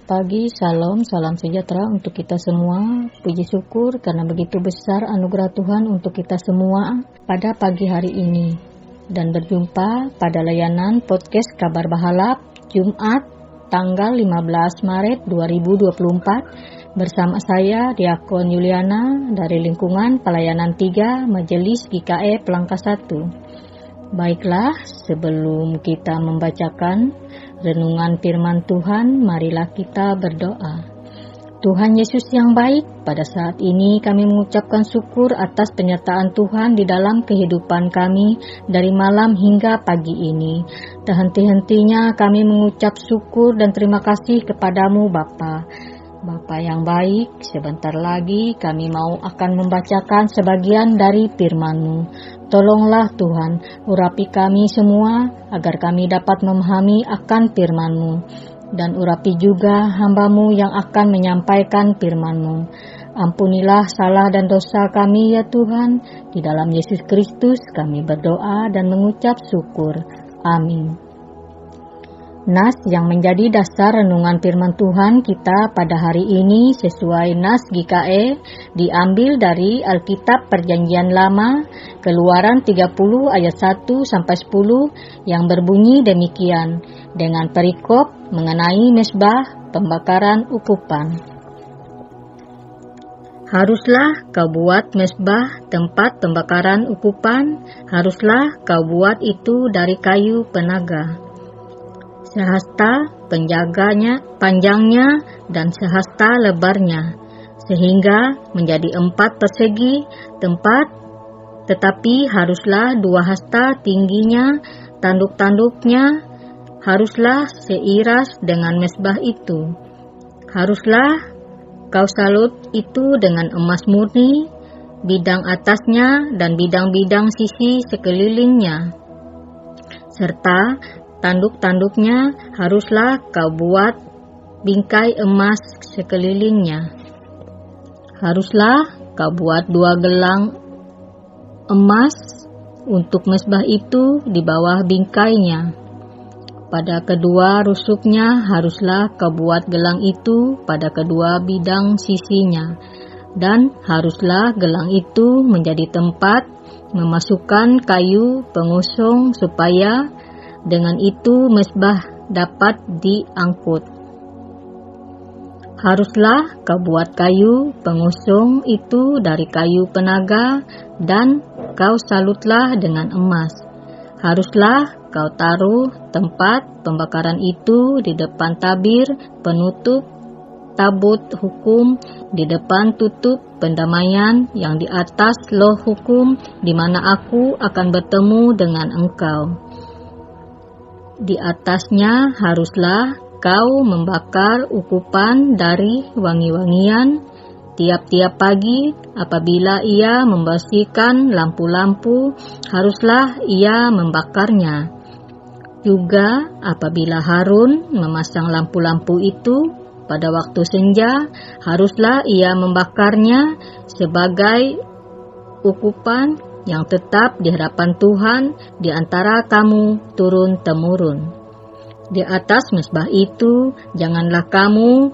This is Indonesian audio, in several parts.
Selamat pagi, salam sejahtera untuk kita semua. Puji syukur karena begitu besar anugerah Tuhan untuk kita semua pada pagi hari ini. Dan berjumpa pada layanan podcast Kabar Bahalap Jumat tanggal 15 Maret 2024 bersama saya Diakon Yuliana dari lingkungan pelayanan 3 Majelis GKE Pelangka 1. Baiklah, sebelum kita membacakan renungan firman Tuhan, marilah kita berdoa. Tuhan Yesus yang baik, pada saat ini kami mengucapkan syukur atas penyertaan Tuhan di dalam kehidupan kami dari malam hingga pagi ini. Tak henti-hentinya kami mengucap syukur dan terima kasih kepadamu Bapa. Bapa yang baik, sebentar lagi kami akan membacakan sebagian dari firman-Mu. Tolonglah Tuhan, urapi kami semua agar kami dapat memahami akan firman-Mu. Dan urapi juga hamba-Mu yang akan menyampaikan firman-Mu. Ampunilah salah dan dosa kami ya Tuhan. Di dalam Yesus Kristus kami berdoa dan mengucap syukur. Amin. Nas yang menjadi dasar renungan firman Tuhan kita pada hari ini sesuai Nas GKE diambil dari Alkitab Perjanjian Lama Keluaran 30 ayat 1-10 yang berbunyi demikian dengan perikop mengenai mezbah pembakaran ukupan. Haruslah kau buat mezbah tempat pembakaran ukupan, haruslah kau buat itu dari kayu penaga. Sehasta panjangnya dan sehasta lebarnya, sehingga menjadi 4 persegi tempat, tetapi haruslah 2 hasta tingginya, tanduk-tanduknya haruslah seiras dengan mezbah itu. Haruslah kau salut itu dengan emas murni, bidang atasnya dan bidang-bidang sisi sekelilingnya, serta tanduk-tanduknya haruslah kau buat bingkai emas sekelilingnya. Haruslah kau buat 2 gelang emas untuk mezbah itu di bawah bingkainya. Pada kedua rusuknya haruslah kau buat gelang itu pada kedua bidang sisinya. Dan haruslah gelang itu menjadi tempat memasukkan kayu pengusung supaya dengan itu mezbah dapat diangkut. Haruslah kau buat kayu pengusung itu dari kayu penaga dan kau salutlah dengan emas. Haruslah kau taruh tempat pembakaran itu di depan tabir penutup tabut hukum, di depan tutup pendamaian yang di atas loh hukum, di mana aku akan bertemu dengan engkau. Di atasnya haruslah kau membakar ukupan dari wangi-wangian tiap-tiap pagi. Apabila ia membersihkan lampu-lampu, haruslah ia membakarnya. Juga apabila Harun memasang lampu-lampu itu pada waktu senja, haruslah ia membakarnya sebagai ukupan yang tetap di hadapan Tuhan di antara kamu turun-temurun. Di atas mezbah itu janganlah kamu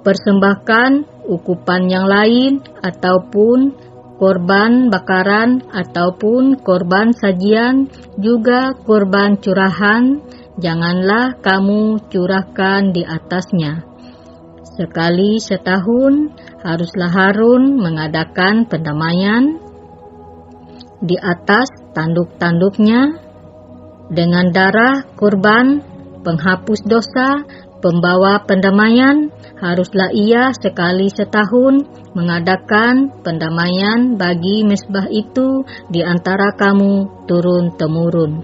persembahkan ukupan yang lain ataupun korban bakaran ataupun korban sajian, juga korban curahan janganlah kamu curahkan di atasnya. Sekali setahun haruslah Harun mengadakan pendamaian di atas tanduk-tanduknya dengan darah korban penghapus dosa pembawa pendamaian. Haruslah ia sekali setahun mengadakan pendamaian bagi mezbah itu di antara kamu turun-temurun.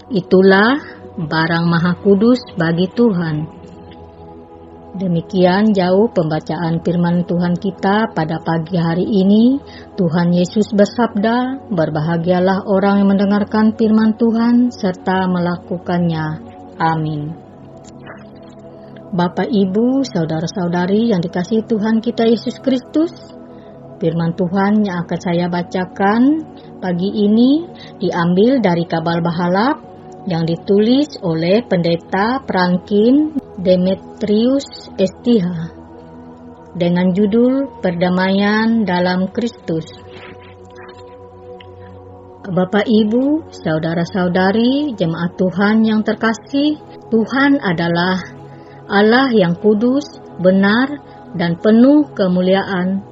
Itulah barang maha kudus bagi Tuhan. Demikian jauh pembacaan firman Tuhan kita pada pagi hari ini. Tuhan Yesus bersabda, berbahagialah orang yang mendengarkan firman Tuhan serta melakukannya. Amin. Bapak, Ibu, saudara-saudari yang dikasihi Tuhan kita Yesus Kristus, firman Tuhan yang akan saya bacakan pagi ini diambil dari Kabar Bahalap yang ditulis oleh Pendeta Franklin Demetrius STH dengan judul Perdamaian dalam Kristus. Bapak, Ibu, saudara-saudari, jemaat Tuhan yang terkasih, Tuhan adalah Allah yang kudus, benar, dan penuh kemuliaan.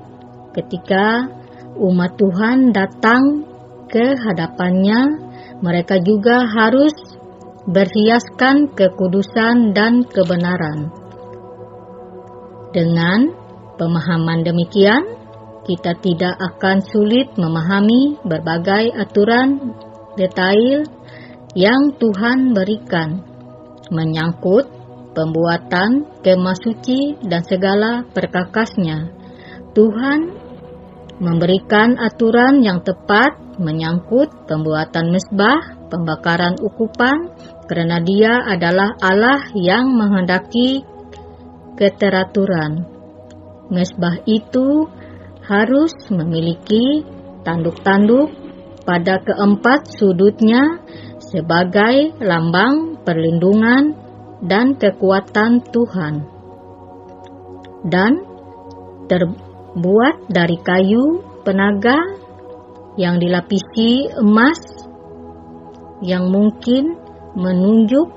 Ketika umat Tuhan datang ke hadapannya, mereka juga harus berhiaskan kekudusan dan kebenaran. Dengan pemahaman demikian, kita tidak akan sulit memahami berbagai aturan detail yang Tuhan berikan menyangkut pembuatan kemah suci dan segala perkakasnya. Tuhan memberikan aturan yang tepat menyangkut pembuatan mezbah, pembakaran ukupan, karena Dia adalah Allah yang menghendaki keteraturan. Mezbah itu harus memiliki tanduk-tanduk pada keempat sudutnya sebagai lambang perlindungan dan kekuatan Tuhan, dan terbuat dari kayu penaga yang dilapisi emas yang mungkin menunjuk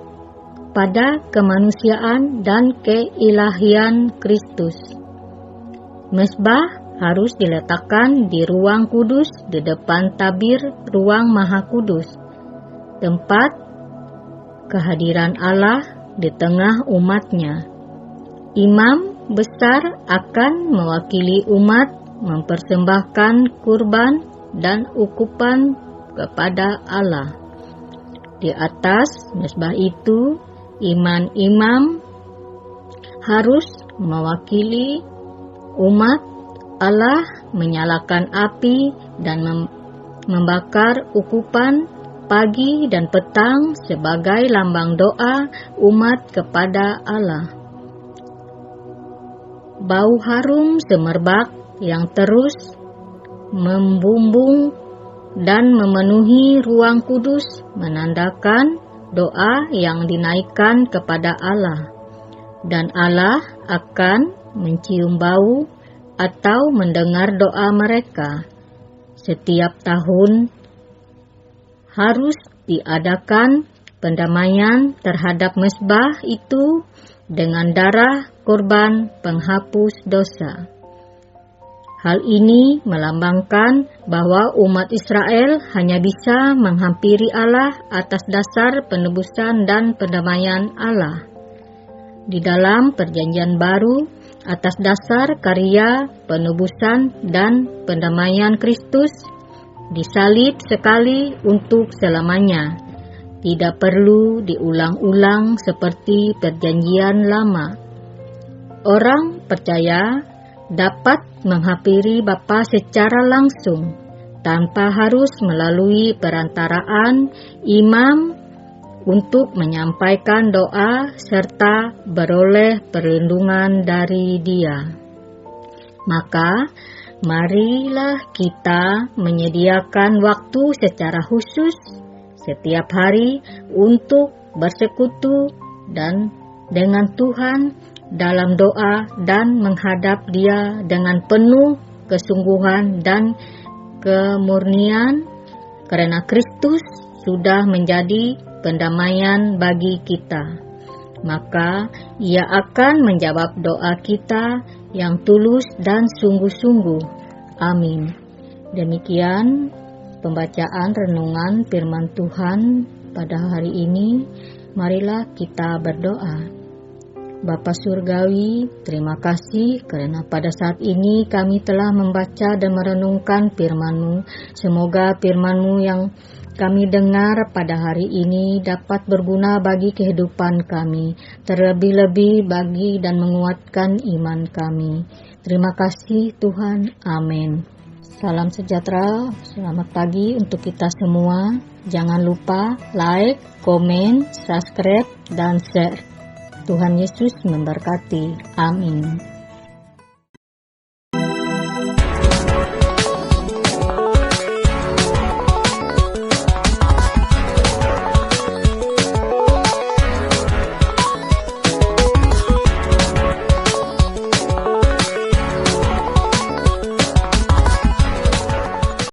pada kemanusiaan dan keilahian Kristus. Mezbah harus diletakkan di ruang kudus di depan tabir ruang maha kudus, tempat kehadiran Allah di tengah umatnya. Imam besar akan mewakili umat mempersembahkan kurban dan ukupan kepada Allah. Di atas mezbah itu, imam harus mewakili umat Allah menyalakan api dan membakar ukupan pagi dan petang sebagai lambang doa umat kepada Allah. Bau harum semerbak yang terus membumbung dan memenuhi ruang kudus menandakan doa yang dinaikkan kepada Allah, dan Allah akan mencium bau atau mendengar doa mereka. Setiap tahun harus diadakan pendamaian terhadap mezbah itu dengan darah korban penghapus dosa. Hal ini melambangkan bahwa umat Israel hanya bisa menghampiri Allah atas dasar penebusan dan pendamaian Allah. Di dalam Perjanjian Baru, atas dasar karya penebusan dan pendamaian Kristus, disalib sekali untuk selamanya. Tidak perlu diulang-ulang seperti Perjanjian Lama. Orang percaya dapat menghampiri Bapa secara langsung, tanpa harus melalui perantaraan imam untuk menyampaikan doa serta beroleh perlindungan dari Dia. Maka, marilah kita menyediakan waktu secara khusus setiap hari untuk bersekutu dan dengan Tuhan dalam doa dan menghadap Dia dengan penuh kesungguhan dan kemurnian, karena Kristus sudah menjadi pendamaian bagi kita. Maka Ia akan menjawab doa kita yang tulus dan sungguh-sungguh. Amin. Demikian pembacaan renungan firman Tuhan pada hari ini. Marilah kita berdoa. Bapa Surgawi, terima kasih karena pada saat ini kami telah membaca dan merenungkan firman-Mu. Semoga firman-Mu yang kami dengar pada hari ini dapat berguna bagi kehidupan kami, terlebih-lebih bagi dan menguatkan iman kami. Terima kasih Tuhan. Amin. Salam sejahtera, selamat pagi untuk kita semua. Jangan lupa like, komen, subscribe, dan share. Tuhan Yesus memberkati. Amin.